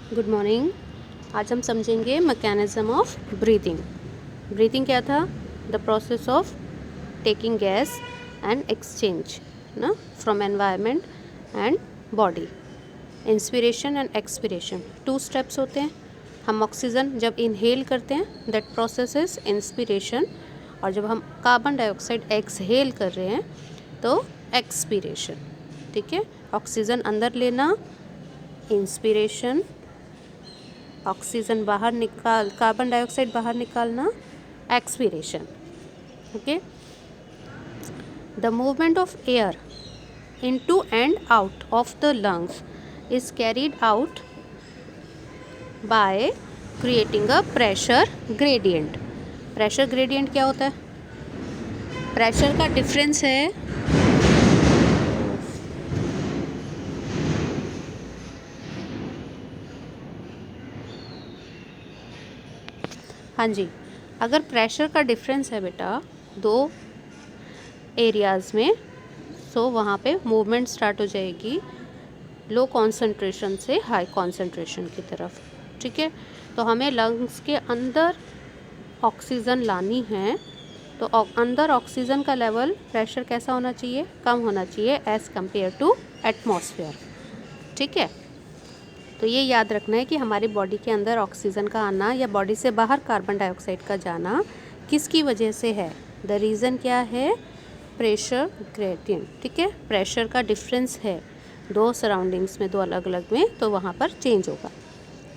Good morning. आज हम समझेंगे मैकेनिज्म ऑफ ब्रीथिंग। ब्रीथिंग क्या था? The process of taking gas and exchange ना from environment and body. Inspiration and expiration 2 steps होते हैं। हम ऑक्सीजन जब इनहेल करते हैं दैट प्रोसेस इज इंस्पिरेशन, और जब हम कार्बन डाइऑक्साइड एक्सहेल कर रहे हैं तो एक्सपिरेशन। ठीक है, ऑक्सीजन अंदर लेना इंस्पिरेशन, ऑक्सीजन बाहर निकाल, कार्बन डाइऑक्साइड बाहर निकालना expiration. Okay, the movement of air into and out of the lungs is carried out by creating a pressure gradient. Pressure gradient क्या होता है? प्रेशर का डिफरेंस है हाँ जी, अगर प्रेशर का डिफरेंस है बेटा दो एरियाज़ में, सो वहाँ पे मूवमेंट स्टार्ट हो जाएगी लो कॉन्सेंट्रेशन से हाई कॉन्सेंट्रेशन की तरफ। ठीक है, तो हमें लंग्स के अंदर ऑक्सीजन लानी है, तो अंदर ऑक्सीजन का लेवल प्रेशर कैसा होना चाहिए? कम होना चाहिए एज़ कम्पेयर टू एटमॉस्फेयर। ठीक है, तो ये याद रखना है कि हमारी बॉडी के अंदर ऑक्सीजन का आना या बॉडी से बाहर कार्बन डाइऑक्साइड का जाना किसकी वजह से है? द रीज़न क्या है? Pressure gradient. ठीक है, प्रेशर का डिफरेंस है दो सराउंडिंग्स में, दो अलग अलग में, तो वहाँ पर चेंज होगा।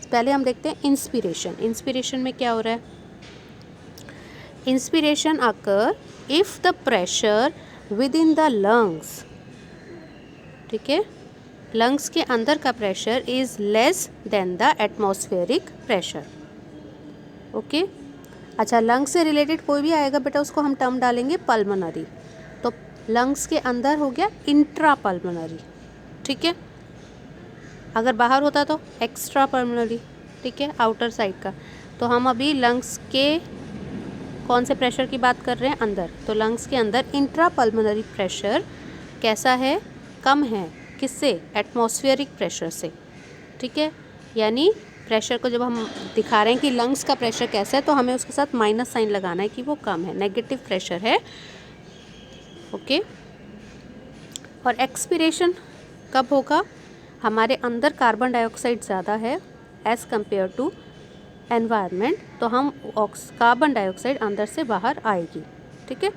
पहले हम देखते हैं इंस्पिरेशन। इंस्पिरेशन में क्या हो रहा है? Inspiration occur if the pressure with in the lungs, ठीक है, लंग्स के अंदर का pressure is less than the atmospheric pressure. Okay, अच्छा, लंग्स से रिलेटेड कोई भी आएगा बेटा उसको हम टर्म डालेंगे पल्मोनरी। तो लंग्स के अंदर हो गया इंट्रा पल्मोनरी। ठीक है, अगर बाहर होता तो एक्स्ट्रा पल्मोनरी। ठीक है, आउटर साइड का। तो हम अभी लंग्स के कौन से प्रेशर की बात कर रहे हैं? अंदर। तो लंग्स के अंदर इंट्रा पल्मोनरी प्रेशर कैसा है? कम है। किससे? एटमॉस्फेरिक प्रेशर से। ठीक है, यानी प्रेशर को जब हम दिखा रहे हैं कि लंग्स का प्रेशर कैसा है, तो हमें उसके साथ माइनस साइन लगाना है कि वो कम है, नेगेटिव प्रेशर है। ओके, और एक्सपिरेशन कब होगा? हमारे अंदर कार्बन डाइऑक्साइड ज़्यादा है एज़ कम्पेयर टू एनवायरनमेंट, तो हम कार्बन डाइऑक्साइड अंदर से बाहर आएगी। ठीक है,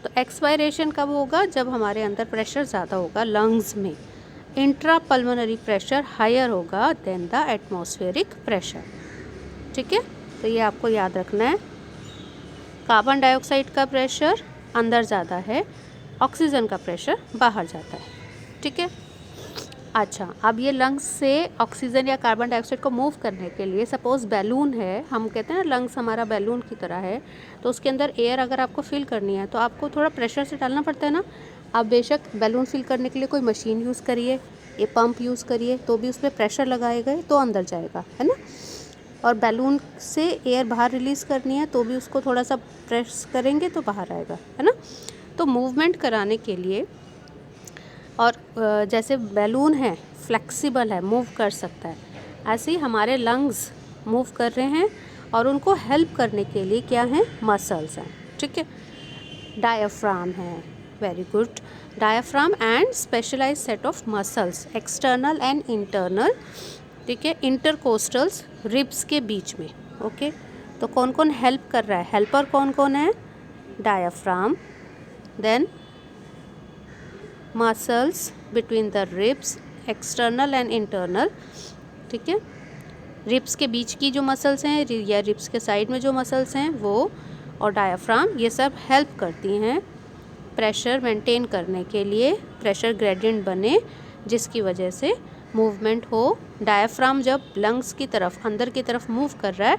तो एक्सपायरेशन कब होगा? जब हमारे अंदर प्रेशर ज़्यादा होगा लंग्स में, इंट्रा पल्मोनरी प्रेशर हायर होगा देन द एटमॉस्फेरिक प्रेशर। ठीक है, तो ये आपको याद रखना है। कार्बन डाइऑक्साइड का प्रेशर अंदर ज़्यादा है, ऑक्सीजन का प्रेशर बाहर जाता है। ठीक है, अच्छा, अब ये लंग्स से ऑक्सीजन या कार्बन डाइऑक्साइड को मूव करने के लिए, सपोज़ बैलून है, हम कहते हैं ना लंग्स हमारा बैलून की तरह है, तो उसके अंदर एयर अगर आपको फिल करनी है तो आपको थोड़ा प्रेशर से डालना पड़ता है ना। आप बेशक बैलून फिल करने के लिए कोई मशीन यूज़ करिए, ये पंप यूज़ करिए, तो भी उसमें प्रेशर लगाएगा तो अंदर जाएगा, है ना। और बैलून से एयर बाहर रिलीज़ करनी है तो भी उसको थोड़ा सा प्रेस करेंगे तो बाहर आएगा, है ना। तो मूवमेंट कराने के लिए, और जैसे बैलून है फ्लेक्सिबल है, मूव कर सकता है, ऐसे ही हमारे लंग्स मूव कर रहे हैं, और उनको हेल्प करने के लिए क्या है? मसल्स हैं। ठीक है, डायाफ्राम है, very good, diaphragm and specialised set of muscles external and internal. ठीक है, इंटरकोस्टल्स रिब्स के बीच में। ओके, तो कौन कौन हेल्प कर रहा है? हेल्पर कौन कौन है? Diaphragm, then muscles between the ribs external and internal. ठीक है, रिब्स के बीच की जो मसल्स हैं या रिब्स के साइड में जो मसल्स हैं वो, और डायाफ्राम, ये सब हेल्प करती हैं प्रेशर मेंटेन करने के लिए, प्रेशर ग्रेडियंट बने जिसकी वजह से मूवमेंट हो। डायाफ्राम जब लंग्स की तरफ, अंदर की तरफ मूव कर रहा है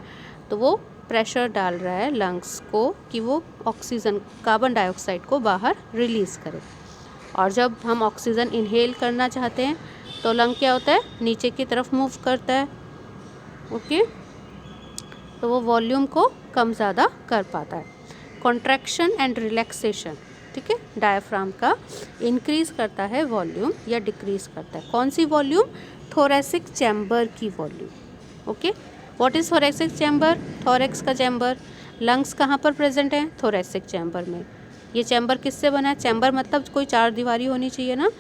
तो वो प्रेशर डाल रहा है लंग्स को कि वो ऑक्सीजन, कार्बन डाइऑक्साइड को बाहर रिलीज़ करे। और जब हम ऑक्सीजन इनहेल करना चाहते हैं तो लंग क्या होता है? नीचे की तरफ मूव करता है। ओके, तो वो वॉल्यूम को कम ज़्यादा कर पाता है। कॉन्ट्रैक्शन एंड रिलैक्सेशन, ठीक है, डायफ्राम का इंक्रीज़ करता है वॉल्यूम या डिक्रीज़ करता है। कौन सी वॉल्यूम? थोरेसिक चैम्बर की volume. Okay, what is thoracic chamber? Thorax का चैम्बर। लंग्स कहाँ पर प्रेजेंट है? थोरेसिक चैम्बर में। ये चैम्बर किससे बना है? चैम्बर मतलब कोई चार दीवारी होनी चाहिए ना,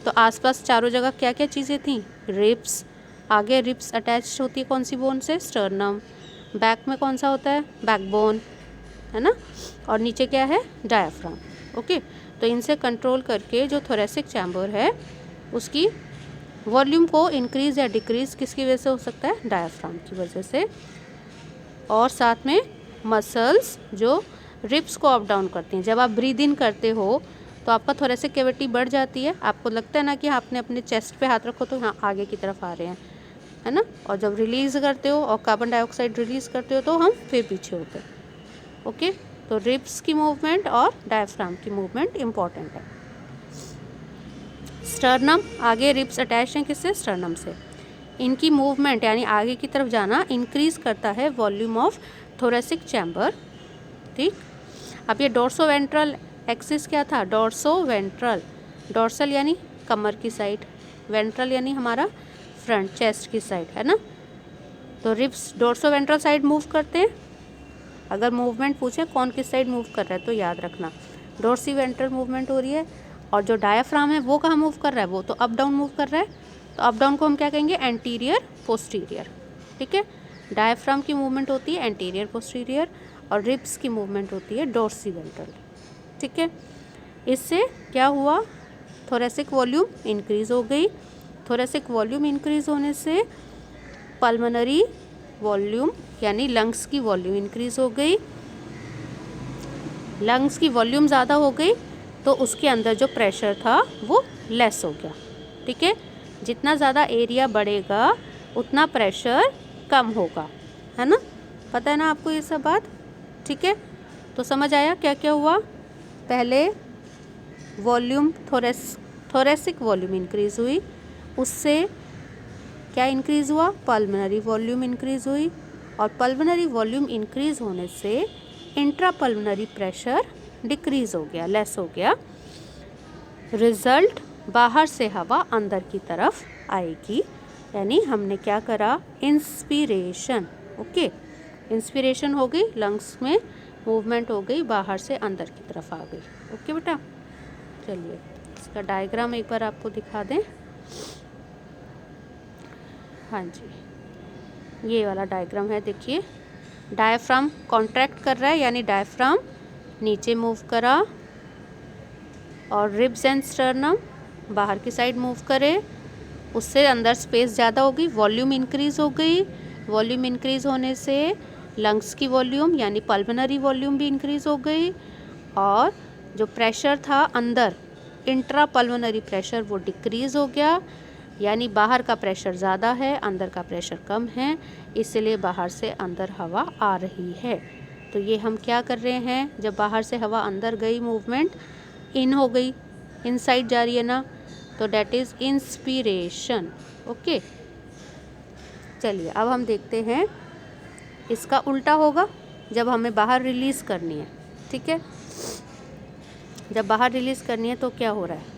तो आसपास चारों जगह क्या क्या चीज़ें थी? रिब्स, आगे रिब्स अटैच होती है कौन सी बोन से? स्टर्नम। बैक में कौन सा होता है? बैकबोन, है ना, और नीचे क्या है? डायाफ्राम। ओके, तो इनसे कंट्रोल करके जो थोरेसिक चैम्बर है उसकी वॉल्यूम को इंक्रीज़ या डिक्रीज़ किसकी वजह से हो सकता है? डायाफ्राम की वजह से। और साथ में मसल्स जो रिब्स को अप डाउन करती हैं। जब आप ब्रीद इन करते हो तो आपका थोरेसिक कैविटी बढ़ जाती है, आपको लगता है ना कि आपने अपने चेस्ट पे हाथ रखो तो यहाँ आगे की तरफ आ रहे हैं, है ना, और जब रिलीज़ करते हो और कार्बन डाइऑक्साइड रिलीज़ करते हो तो हम फिर पीछे होते हैं। ओके, तो रिब्स की मूवमेंट और डायफ्राम की मूवमेंट इम्पॉर्टेंट है। स्टर्नम, आगे रिब्स अटैच हैं किससे? स्टर्नम से। इनकी मूवमेंट यानी आगे की तरफ जाना इंक्रीज करता है वॉल्यूम ऑफ थोरेसिक चैम्बर। ठीक, अब ये डोर्सो वेंट्रल एक्सिस क्या था? डोर्सो वेंट्रल, डोर्सल यानी कमर की साइड, वेंट्रल यानी हमारा फ्रंट चेस्ट की साइड, है ना। तो ribs dorso ventral side move करते हैं। अगर मूवमेंट पूछे कौन किस साइड मूव कर रहा है तो याद रखना डोर्सी वेंट्रल मूवमेंट हो रही है, और जो डायाफ्राम है वो कहाँ मूव कर रहा है? वो तो अप डाउन मूव कर रहा है। तो अप डाउन को हम क्या कहेंगे? Anterior posterior. ठीक है, डायाफ्राम की मूवमेंट होती है एंटीरियर पोस्टीरियर और रिब्स की मूवमेंट होती है डोर्सी वेंट्रल। ठीक है, इससे क्या हुआ? थोरेसिक वॉल्यूम इंक्रीज हो गई। थोरेसिक वॉल्यूम इंक्रीज होने से पल्मोनरी वॉल्यूम यानी लंग्स की वॉल्यूम इंक्रीज हो गई। लंग्स की वॉल्यूम ज़्यादा हो गई तो उसके अंदर जो प्रेशर था वो लेस हो गया। ठीक है, जितना ज़्यादा एरिया बढ़ेगा उतना प्रेशर कम होगा, है ना, पता है ना आपको ये सब बात। ठीक है, तो समझ आया क्या क्या हुआ? पहले वॉल्यूम थोरेसिक वॉल्यूम इंक्रीज हुई, उससे क्या इंक्रीज़ हुआ? पल्मोनरी वॉल्यूम इंक्रीज़ हुई, और पल्मोनरी वॉल्यूम इंक्रीज़ होने से इंट्रा पल्मोनरी प्रेशर डिक्रीज़ हो गया, लेस हो गया। रिजल्ट, बाहर से हवा अंदर की तरफ आएगी, यानी हमने क्या करा? इंस्पिरेशन। ओके, इंस्पिरेशन हो गई, लंग्स में मूवमेंट हो गई, बाहर से अंदर की तरफ आ गई। ओके बेटा, चलिए इसका डायग्राम एक बार आपको दिखा दें। हाँ जी, ये वाला डायग्राम है, देखिए डायफ्राम कॉन्ट्रैक्ट कर रहा है यानी डायफ्राम नीचे मूव करा, और रिब्स एंड स्टर्नम बाहर की साइड मूव करे, उससे अंदर स्पेस ज़्यादा हो गई, वॉल्यूम इंक्रीज़ हो गई। वॉल्यूम इंक्रीज़ होने से लंग्स की वॉल्यूम यानी पल्मोनरी वॉल्यूम भी इंक्रीज़ हो गई, और जो प्रेशर था अंदर इंट्रा पल्मोनरी प्रेशर वो डिक्रीज़ हो गया, यानी बाहर का प्रेशर ज़्यादा है अंदर का प्रेशर कम है, इसलिए बाहर से अंदर हवा आ रही है। तो ये हम क्या कर रहे हैं? जब बाहर से हवा अंदर गई, मूवमेंट इन हो गई, इनसाइड जा रही है ना, तो डैट इज़ इंस्पिरेशन। ओके, चलिए अब हम देखते हैं इसका उल्टा होगा जब हमें बाहर रिलीज़ करनी है। ठीक है, जब बाहर रिलीज़ करनी है तो क्या हो रहा है?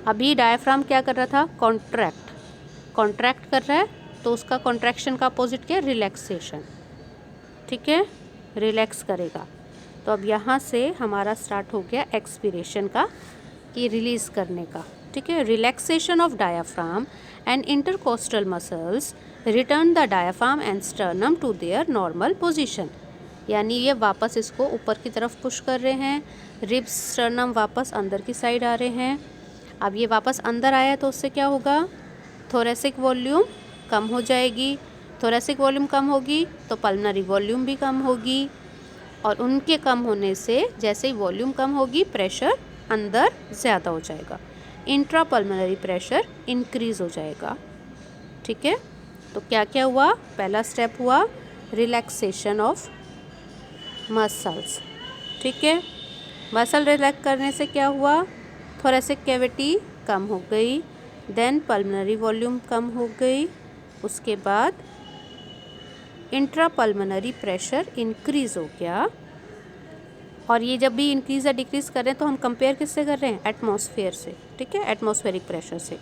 अभी डायफ्राम क्या कर रहा था? कॉन्ट्रैक्ट कर रहा है, तो उसका कॉन्ट्रैक्शन का अपोजिट क्या है? रिलैक्सेशन। ठीक है, रिलैक्स करेगा। तो अब यहाँ से हमारा स्टार्ट हो गया एक्सपीरेशन का, कि रिलीज़ करने का। ठीक है, relaxation of diaphragm and intercostal muscles return the diaphragm and sternum to their normal position, यानी ये वापस इसको ऊपर की तरफ पुश कर रहे हैं, रिब्स स्टर्नम वापस अंदर की साइड आ रहे हैं। अब ये वापस अंदर आया तो उससे क्या होगा? थोरेसिक वॉल्यूम कम हो जाएगी, थोरेसिक वॉल्यूम कम होगी तो पल्मोनरी वॉल्यूम भी कम होगी, और उनके कम होने से जैसे ही वॉल्यूम कम होगी प्रेशर अंदर ज़्यादा हो जाएगा, इंट्रा पल्मोनरी प्रेशर इंक्रीज़ हो जाएगा। ठीक है, तो क्या क्या हुआ? पहला स्टेप हुआ रिलैक्सेशन ऑफ मसल्स। ठीक है, मसल रिलैक्स करने से क्या हुआ? थोरेसिक कैविटी कम हो गई, देन पल्मोनरी वॉल्यूम कम हो गई, उसके बाद इंट्रा पल्मोनरी प्रेशर इंक्रीज़ हो गया। और ये जब भी इंक्रीज़ या डिक्रीज़ कर रहे हैं तो हम कंपेयर किससे कर रहे हैं? एटमॉस्फेयर से। ठीक है, एटमॉस्फेरिक प्रेशर से।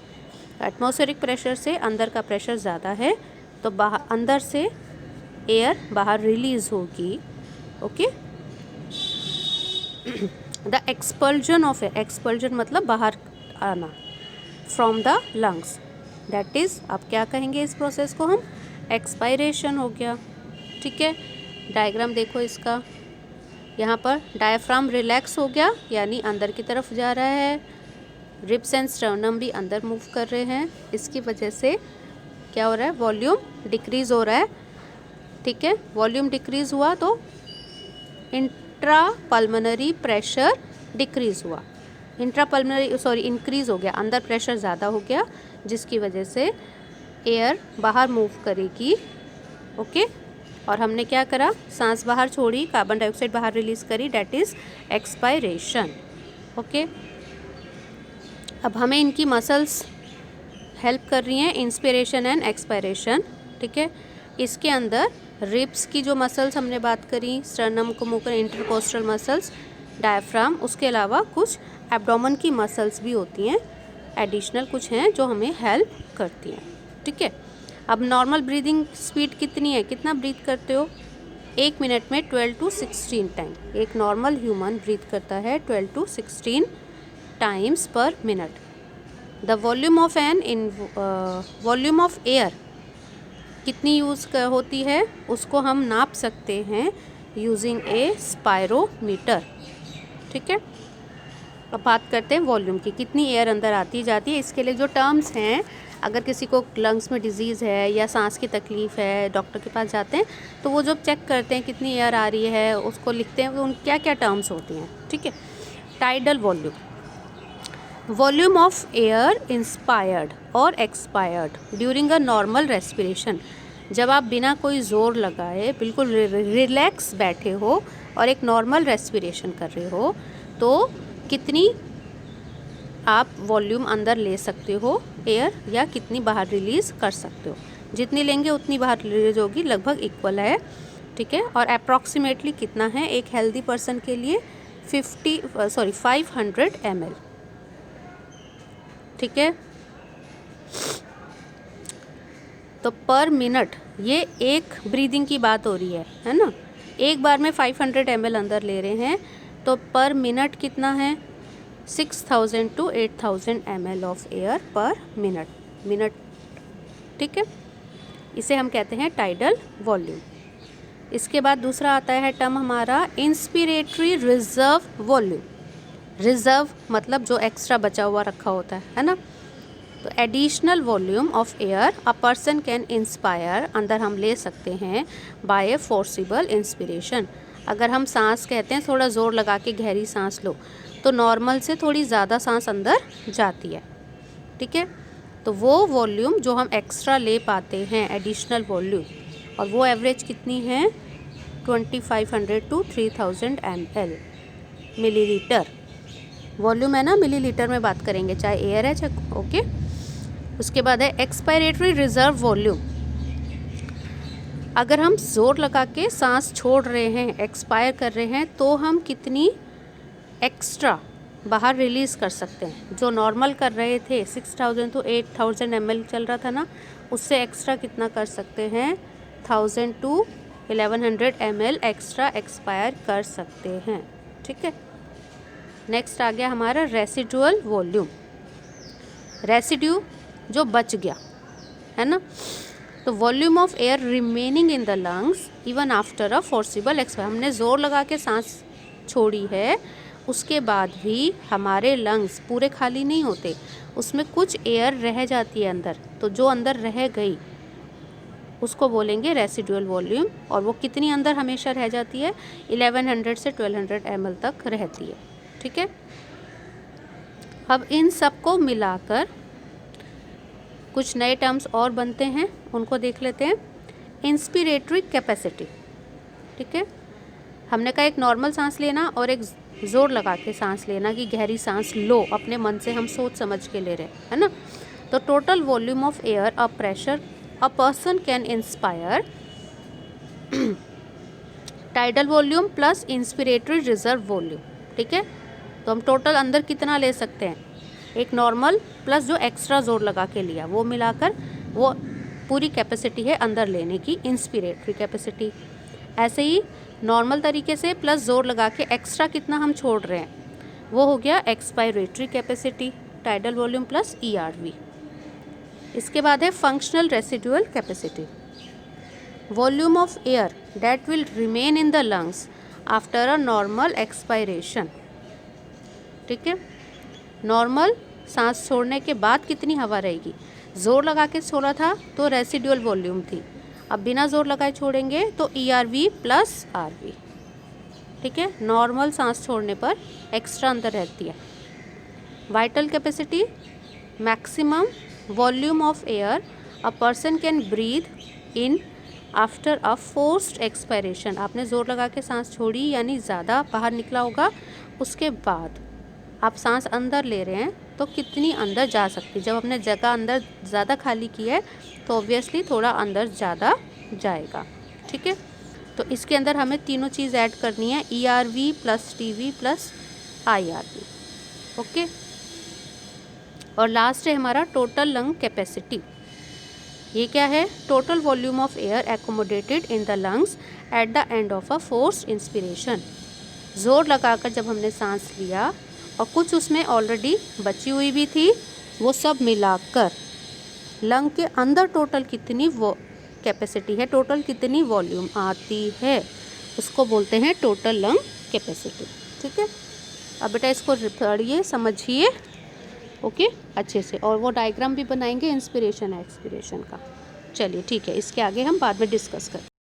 एटमॉस्फेरिक प्रेशर से अंदर का प्रेशर ज़्यादा है, तो बाहर अंदर से एयर बाहर रिलीज होगी. Okay. The expulsion of air, expulsion मतलब बाहर आना, from the lungs, that is अब क्या कहेंगे इस प्रोसेस को हम, एक्सपायरेशन हो गया. ठीक है. डायग्राम देखो इसका, यहाँ पर डायफ्राम रिलैक्स हो गया यानी अंदर की तरफ जा रहा है. रिब्स एंड स्टर्नम भी अंदर मूव कर रहे हैं. इसकी वजह से क्या हो रहा है, वॉल्यूम डिक्रीज हो रहा है. ठीक है. वॉल्यूम डिक्रीज हुआ तो इंट्रा पल्मोनरी प्रेशर डिक्रीज हुआ, इंक्रीज हो गया, अंदर प्रेशर ज़्यादा हो गया, जिसकी वजह से एयर बाहर मूव करेगी. ओके. और हमने क्या करा, सांस बाहर छोड़ी, कार्बन डाइऑक्साइड बाहर रिलीज करी, डैट इज़ एक्सपायरेशन. ओके. अब हमें इनकी मसल्स हेल्प कर रही हैं, इंस्पिरेशन एंड एक्सपायरेशन. ठीक है. इसके अंदर रिब्स की जो मसल्स हमने बात करी, स्टर्नम को मूव कर, इंटरकोस्टल मसल्स, डायफ्राम, उसके अलावा कुछ एब्डोमेन की मसल्स भी होती हैं, एडिशनल कुछ हैं जो हमें हेल्प करती हैं. ठीक है. अब नॉर्मल ब्रीदिंग स्पीड कितनी है, कितना ब्रीथ करते हो, 1 मिनट में 12 to 16 टाइम. एक नॉर्मल ह्यूमन ब्रीथ करता है 12 to 16 टाइम्स पर minute. The volume of air कितनी यूज़ होती है उसको हम नाप सकते हैं यूजिंग ए स्पायरोमीटर. ठीक है. अब बात करते हैं वॉल्यूम की, कितनी एयर अंदर आती जाती है. इसके लिए जो टर्म्स हैं, अगर किसी को लंग्स में डिजीज़ है या सांस की तकलीफ़ है, डॉक्टर के पास जाते हैं तो वो जब चेक करते हैं कितनी एयर आ रही है, उसको लिखते हैं उन क्या क्या टर्म्स होती हैं. ठीक है. Tidal volume, volume of air inspired और expired during a normal respiration. जब आप बिना कोई ज़ोर लगाए बिल्कुल रिलैक्स बैठे हो और एक नॉर्मल रेस्पिरेशन कर रहे हो, तो कितनी आप वॉल्यूम अंदर ले सकते हो एयर, या कितनी बाहर रिलीज़ कर सकते हो. जितनी लेंगे उतनी बाहर रिलीज होगी, लगभग इक्वल है. ठीक है. और अप्रॉक्सीमेटली कितना है एक हेल्दी पर्सन के लिए, 500 ml. ठीक है. तो पर मिनट, ये एक ब्रीदिंग की बात हो रही है ना. एक बार में 500 ml अंदर ले रहे हैं, तो पर मिनट कितना है, 6000 to 8000 ml ऑफ एयर पर मिनट. ठीक है. इसे हम कहते हैं टाइडल वॉल्यूम. इसके बाद दूसरा आता है टर्म हमारा इंस्पिरेटरी रिजर्व वॉल्यूम. रिजर्व मतलब जो एक्स्ट्रा बचा हुआ रखा होता है ना. तो additional volume of air a person can inspire, अंदर हम ले सकते हैं बाय ए फोर्सिबल इंस्पिरेशन. अगर हम सांस कहते हैं थोड़ा ज़ोर लगा के गहरी सांस लो, तो नॉर्मल से थोड़ी ज़्यादा सांस अंदर जाती है. ठीक है. तो वो वॉल्यूम जो हम एक्स्ट्रा ले पाते हैं, एडिशनल वॉल्यूम, और वो एवरेज कितनी है, 2500 to 3000 ml, मिलीलीटर. वॉल्यूम है ना, मिलीलीटर में बात करेंगे, चाहे एयर है चाहे. ओके. उसके बाद है एक्सपायरेटरी रिजर्व वॉल्यूम. अगर हम ज़ोर लगा के सांस छोड़ रहे हैं, एक्सपायर कर रहे हैं, तो हम कितनी एक्स्ट्रा बाहर रिलीज़ कर सकते हैं. जो नॉर्मल कर रहे थे 6000 to 8000 ml चल रहा था ना, उससे एक्स्ट्रा कितना कर सकते हैं, 1000 to 1100 ml एक्स्ट्रा एक्सपायर कर सकते हैं. ठीक है. नेक्स्ट आ गया हमारा रेसिडुअल वॉल्यूम. रेसिड्यू जो बच गया है ना. तो volume of air remaining in the lungs even after a forcible expire. हमने ज़ोर लगा के सांस छोड़ी है, उसके बाद भी हमारे लंग्स पूरे खाली नहीं होते, उसमें कुछ एयर रह जाती है अंदर. तो जो अंदर रह गई उसको बोलेंगे रेसिडुअल वॉल्यूम. और वो कितनी अंदर हमेशा रह जाती है, 1100 से 1200 ml तक रहती है. ठीक है. अब इन सब को मिलाकर कुछ नए टर्म्स और बनते हैं, उनको देख लेते हैं. Inspiratory capacity. ठीक है. हमने कहा एक नॉर्मल सांस लेना और एक ज़ोर लगा के सांस लेना, कि गहरी सांस लो, अपने मन से हम सोच समझ के ले रहे हैं, है ना. तो total volume of air a pressure a person can inspire, tidal volume plus inspiratory reserve volume. ठीक है. तो हम टोटल अंदर कितना ले सकते हैं, एक नॉर्मल प्लस जो एक्स्ट्रा ज़ोर लगा के लिया, वो मिलाकर वो पूरी कैपेसिटी है अंदर लेने की, इंस्पिरेटरी कैपेसिटी। ऐसे ही नॉर्मल तरीके से प्लस जोर लगा के एक्स्ट्रा कितना हम छोड़ रहे हैं वो हो गया expiratory capacity, tidal volume plus ERV। इसके बाद है functional residual capacity, volume of air that will remain in the lungs after a normal expiration. ठीक है, नॉर्मल सांस छोड़ने के बाद कितनी हवा रहेगी, जोर लगा के छोड़ा था तो रेसिडुअल वॉल्यूम थी, अब बिना जोर लगाए छोड़ेंगे तो ERV प्लस RV। ठीक है, नॉर्मल सांस छोड़ने पर एक्स्ट्रा अंदर रहती है। Vital capacity, maximum volume of air a person can breathe in after a forced expiration. आपने ज़ोर लगा के सांस छोड़ी यानी ज़्यादा बाहर निकला होगा, उसके बाद आप सांस अंदर ले रहे हैं तो कितनी अंदर जा सकती है। जब हमने जगह अंदर ज़्यादा खाली की है तो ऑब्वियसली थोड़ा अंदर ज़्यादा जाएगा। ठीक है, तो इसके अंदर हमें तीनों चीज़ ऐड करनी है, ERV plus TV plus IRV। Okay, और लास्ट है हमारा टोटल लंग कैपेसिटी। ये क्या है, total volume of air accommodated in the lungs at the end of a forced inspiration. जोर लगाकर जब हमने सांस लिया और कुछ उसमें ऑलरेडी बची हुई भी थी, वो सब मिलाकर लंग के अंदर टोटल कितनी वो कैपेसिटी है, टोटल कितनी वॉल्यूम आती है, उसको बोलते हैं टोटल लंग कैपेसिटी। ठीक है, अब बेटा इसको पढ़िए समझिए ओके अच्छे से, और वो डायग्राम भी बनाएंगे इंस्पिरेशन एक्सपिरेशन का। चलिए ठीक है, इसके आगे हम बाद में डिस्कस करें।